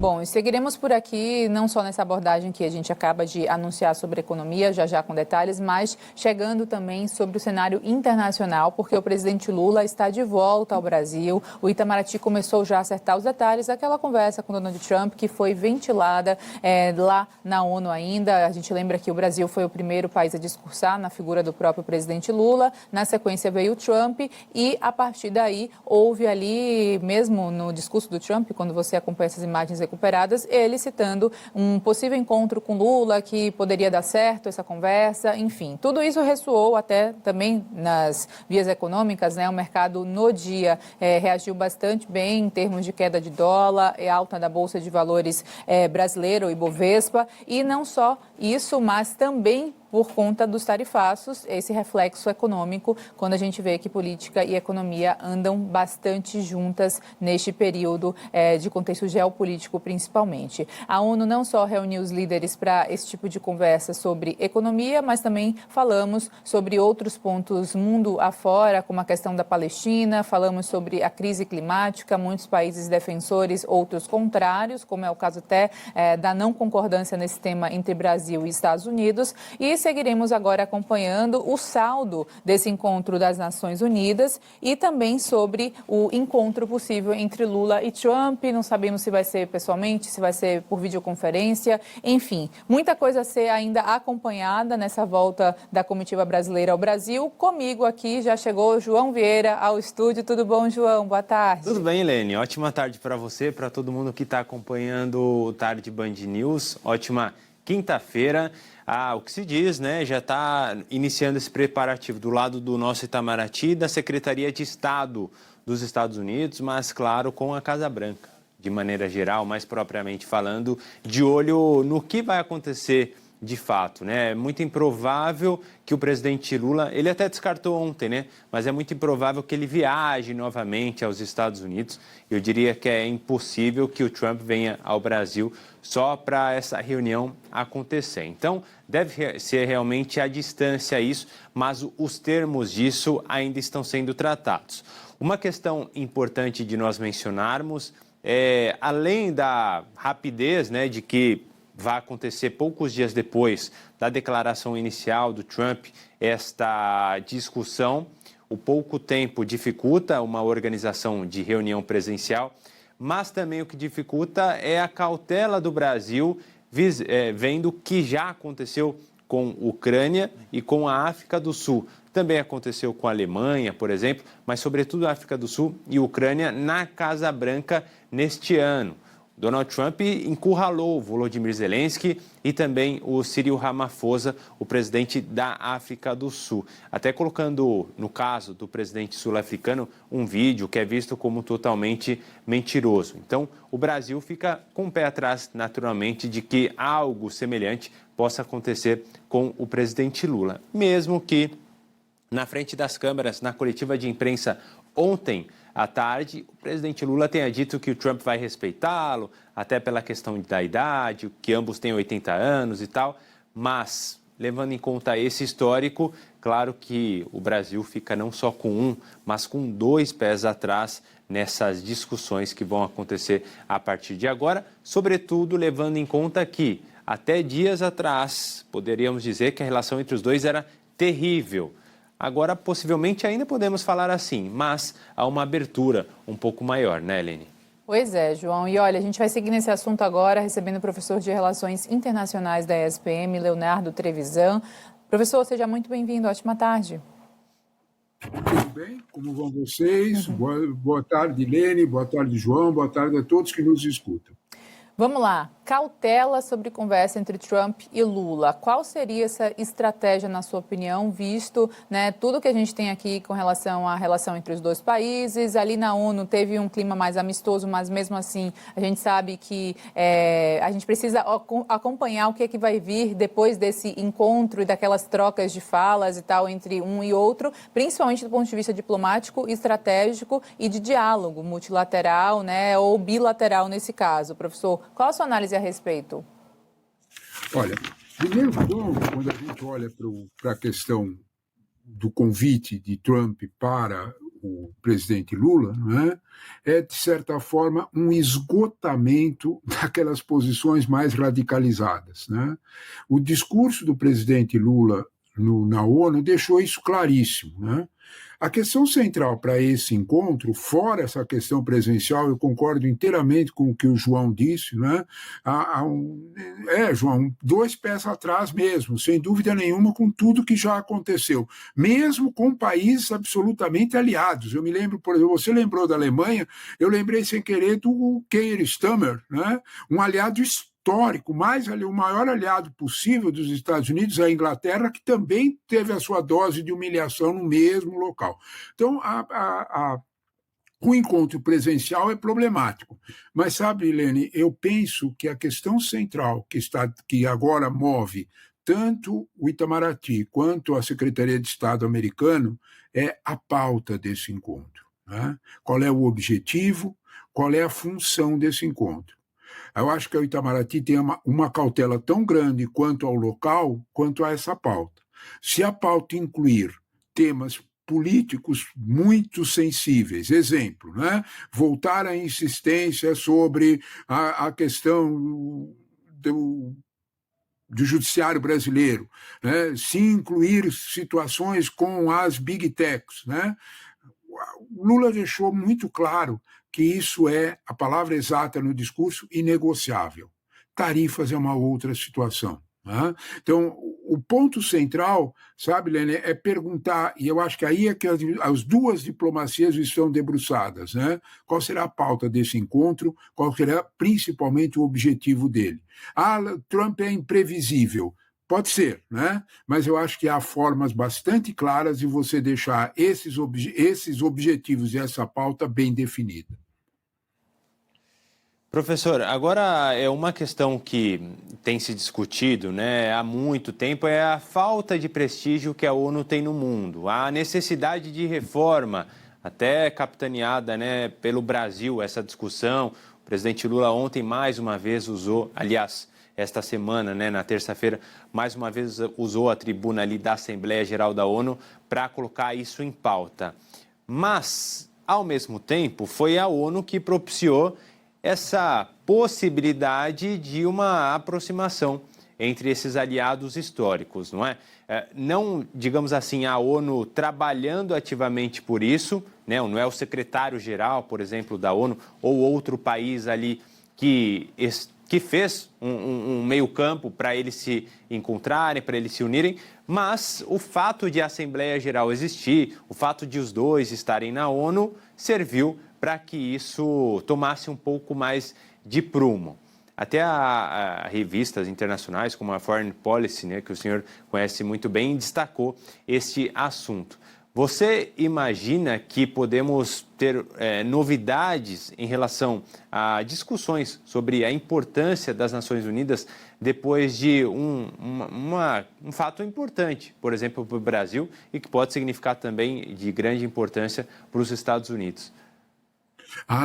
Bom, e seguiremos por aqui, não só nessa abordagem que a gente acaba de anunciar sobre economia, já com detalhes, mas chegando também sobre o cenário internacional, porque o presidente Lula está de volta ao Brasil. O Itamaraty começou já a acertar os detalhes daquela conversa com Donald Trump, que foi ventilada lá na ONU ainda. A gente lembra que o Brasil foi o primeiro país a discursar na figura do próprio presidente Lula. Na sequência veio o Trump e, a partir daí, houve ali, mesmo no discurso do Trump, quando você acompanha essas imagens recuperadas, ele citando um possível encontro com Lula, que poderia dar certo essa conversa, enfim. Tudo isso ressoou até também nas vias econômicas, né? O mercado no dia reagiu bastante bem em termos de queda de dólar, alta da Bolsa de Valores brasileira, o Ibovespa, e não só isso, mas também por conta dos tarifaços, esse reflexo econômico, quando a gente vê que política e economia andam bastante juntas neste período de contexto geopolítico, principalmente. A ONU não só reuniu os líderes para esse tipo de conversa sobre economia, mas também falamos sobre outros pontos mundo afora, como a questão da Palestina, falamos sobre a crise climática, muitos países defensores, outros contrários, como é o caso até da não concordância nesse tema entre Brasil e Estados Unidos, e seguiremos agora acompanhando o saldo desse encontro das Nações Unidas e também sobre o encontro possível entre Lula e Trump. Não sabemos se vai ser pessoalmente, se vai ser por videoconferência, enfim, muita coisa a ser ainda acompanhada nessa volta da comitiva brasileira ao Brasil. Comigo aqui já chegou João Vieira ao estúdio. Tudo bom, João? Boa tarde. Tudo bem, Helene. Ótima tarde para você, para todo mundo que está acompanhando o Tarde Band News. Ótima quinta-feira. O que se diz, né, já está iniciando esse preparativo do lado do nosso Itamaraty, da Secretaria de Estado dos Estados Unidos, mas, claro, com a Casa Branca, de maneira geral, mais propriamente falando, de olho no que vai acontecer de fato, né? É muito improvável que o presidente Lula, ele até descartou ontem, né? Mas é muito improvável que ele viaje novamente aos Estados Unidos. Eu diria que é impossível que o Trump venha ao Brasil só para essa reunião acontecer. Então, deve ser realmente à distância isso, mas os termos disso ainda estão sendo tratados. Uma questão importante de nós mencionarmos é, além da rapidez, né, de que vai acontecer poucos dias depois da declaração inicial do Trump, esta discussão, o pouco tempo dificulta uma organização de reunião presencial, mas também o que dificulta é a cautela do Brasil, vendo que já aconteceu com a Ucrânia e com a África do Sul. Também aconteceu com a Alemanha, por exemplo, mas sobretudo a África do Sul e Ucrânia na Casa Branca neste ano. Donald Trump encurralou Volodymyr Zelensky e também o Cyril Ramaphosa, o presidente da África do Sul. Até colocando, no caso do presidente sul-africano, um vídeo que é visto como totalmente mentiroso. Então, o Brasil fica com o pé atrás, naturalmente, de que algo semelhante possa acontecer com o presidente Lula. Mesmo que, na frente das câmeras, na coletiva de imprensa ontem à tarde, o presidente Lula tenha dito que o Trump vai respeitá-lo, até pela questão da idade, que ambos têm 80 anos e tal, mas, levando em conta esse histórico, claro que o Brasil fica não só com um, mas com dois pés atrás nessas discussões que vão acontecer a partir de agora, sobretudo levando em conta que, até dias atrás, poderíamos dizer que a relação entre os dois era terrível. Agora, possivelmente, ainda podemos falar assim, mas há uma abertura um pouco maior, né, Helene? Pois é, João. E olha, a gente vai seguir nesse assunto agora, recebendo o professor de Relações Internacionais da ESPM, Leonardo Trevisan. Professor, seja muito bem-vindo. Ótima tarde. Tudo bem? Como vão vocês? Boa tarde, Helene. Boa tarde, João. Boa tarde a todos que nos escutam. Vamos lá. Cautela sobre conversa entre Trump e Lula. Qual seria essa estratégia, na sua opinião, visto, né, tudo que a gente tem aqui com relação à relação entre os dois países? Ali na ONU teve um clima mais amistoso, mas mesmo assim a gente sabe que a gente precisa acompanhar o que é que vai vir depois desse encontro e daquelas trocas de falas e tal entre um e outro, principalmente do ponto de vista diplomático, estratégico e de diálogo multilateral, né, ou bilateral nesse caso. Professor, qual a sua análise a respeito? Olha, primeiro ponto, quando a gente olha para a questão do convite de Trump para o presidente Lula, não é, de certa forma, um esgotamento daquelas posições mais radicalizadas. Né? O discurso do presidente Lula na ONU deixou isso claríssimo. Né? A questão central para esse encontro, fora essa questão presencial, eu concordo inteiramente com o que o João disse, né? João, 2 pés atrás mesmo, sem dúvida nenhuma, com tudo que já aconteceu, mesmo com países absolutamente aliados. Eu me lembro, por exemplo, você lembrou da Alemanha, eu lembrei sem querer do Keir Starmer, né? Um aliado histórico, o maior aliado possível dos Estados Unidos, a Inglaterra, que também teve a sua dose de humilhação no mesmo local. Então, o encontro presencial é problemático. Mas, sabe, Helene, eu penso que a questão central que agora move tanto o Itamaraty quanto a Secretaria de Estado americano é a pauta desse encontro. Né? Qual é o objetivo, qual é a função desse encontro? Eu acho que o Itamaraty tem uma cautela tão grande quanto ao local, quanto a essa pauta. Se a pauta incluir temas políticos muito sensíveis, exemplo, né? Voltar à insistência sobre a questão do judiciário brasileiro, né? Se incluir situações com as big techs, né? Lula deixou muito claro que isso é, a palavra exata no discurso, inegociável. Tarifas é uma outra situação. Né? Então, o ponto central, sabe, Lene, é perguntar, e eu acho que aí é que as 2 diplomacias estão debruçadas, né? Qual será a pauta desse encontro, qual será principalmente o objetivo dele. Trump é imprevisível. Pode ser, né? Mas eu acho que há formas bastante claras de você deixar esses objetivos e essa pauta bem definida. Professor, agora é uma questão que tem se discutido, né, há muito tempo, é a falta de prestígio que a ONU tem no mundo, a necessidade de reforma, até capitaneada, né, pelo Brasil, essa discussão. O presidente Lula ontem mais uma vez usou, aliás, esta semana, né, na terça-feira, mais uma vez usou a tribuna ali da Assembleia Geral da ONU para colocar isso em pauta. Mas, ao mesmo tempo, foi a ONU que propiciou essa possibilidade de uma aproximação entre esses aliados históricos, não é? Não, digamos assim, a ONU trabalhando ativamente por isso, né? Não é o secretário-geral, por exemplo, da ONU, ou outro país ali que fez um meio-campo para eles se encontrarem, para eles se unirem, mas o fato de a Assembleia Geral existir, o fato de os 2 estarem na ONU, serviu para que isso tomasse um pouco mais de prumo. Até a revistas internacionais, como a Foreign Policy, né, que o senhor conhece muito bem, destacou este assunto. Você imagina que podemos ter novidades em relação a discussões sobre a importância das Nações Unidas depois de um fato importante, por exemplo, para o Brasil, e que pode significar também de grande importância para os Estados Unidos?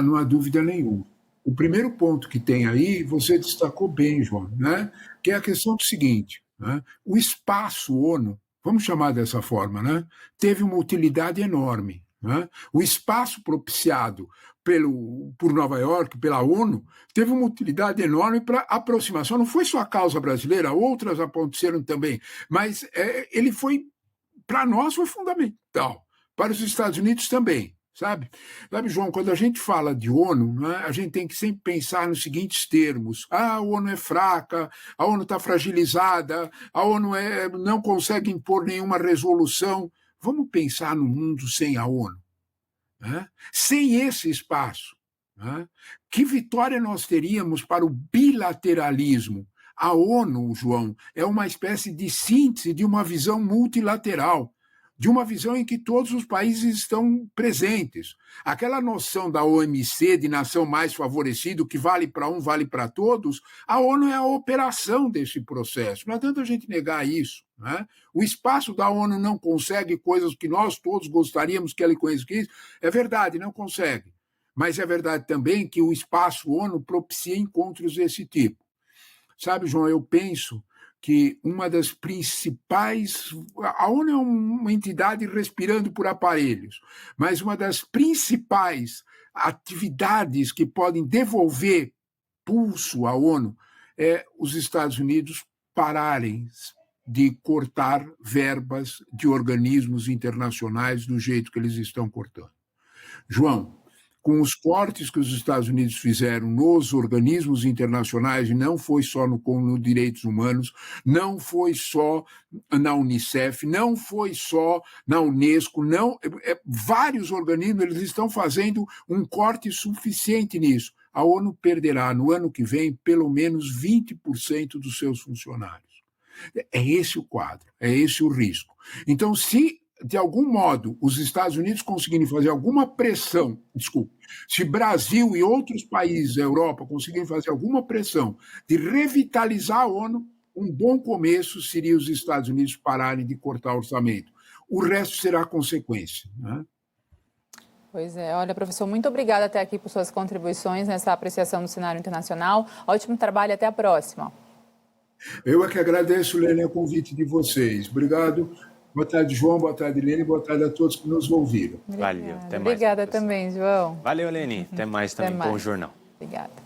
Não há dúvida nenhuma. O primeiro ponto que tem aí, você destacou bem, João, né? Que é a questão do seguinte, né? O espaço ONU, vamos chamar dessa forma, né? Teve uma utilidade enorme. Né? O espaço propiciado por Nova York, pela ONU, teve uma utilidade enorme para aproximação. Não foi só a causa brasileira, outras aconteceram também, mas ele foi, para nós, foi fundamental. Para os Estados Unidos também. Sabe, João, quando a gente fala de ONU, né, a gente tem que sempre pensar nos seguintes termos. A ONU é fraca, a ONU está fragilizada, a ONU não consegue impor nenhuma resolução. Vamos pensar no mundo sem a ONU. Né? Sem esse espaço. Né? Que vitória nós teríamos para o bilateralismo? A ONU, João, é uma espécie de síntese de uma visão multilateral, de uma visão em que todos os países estão presentes. Aquela noção da OMC, de nação mais favorecida, que vale para um, vale para todos, a ONU é a operação desse processo. Não adianta a gente negar isso. Né? O espaço da ONU não consegue coisas que nós todos gostaríamos que ele conseguisse. É verdade, não consegue. Mas é verdade também que o espaço ONU propicia encontros desse tipo. Sabe, João, eu penso que uma das principais... A ONU é uma entidade respirando por aparelhos, mas uma das principais atividades que podem devolver pulso à ONU é os Estados Unidos pararem de cortar verbas de organismos internacionais do jeito que eles estão cortando. João, com os cortes que os Estados Unidos fizeram nos organismos internacionais, e não foi só no Direitos Humanos, não foi só na Unicef, não foi só na Unesco, vários organismos eles estão fazendo um corte suficiente nisso. A ONU perderá no ano que vem pelo menos 20% dos seus funcionários. É esse o quadro, é esse o risco. Então, se de algum modo os Estados Unidos conseguirem fazer alguma pressão, se Brasil e outros países da Europa conseguirem fazer alguma pressão de revitalizar a ONU, um bom começo seria os Estados Unidos pararem de cortar orçamento. O resto será consequência, né? Pois é. Olha, professor, muito obrigada até aqui por suas contribuições nessa apreciação do cenário internacional. Ótimo trabalho, até a próxima. Eu é que agradeço, Lene, o convite de vocês. Obrigado. Boa tarde, João. Boa tarde, Lene. Boa tarde a todos que nos ouviram. Valeu. Até mais. Obrigada também, João. Valeu, Lene. Até mais também com o Jornal. Obrigada.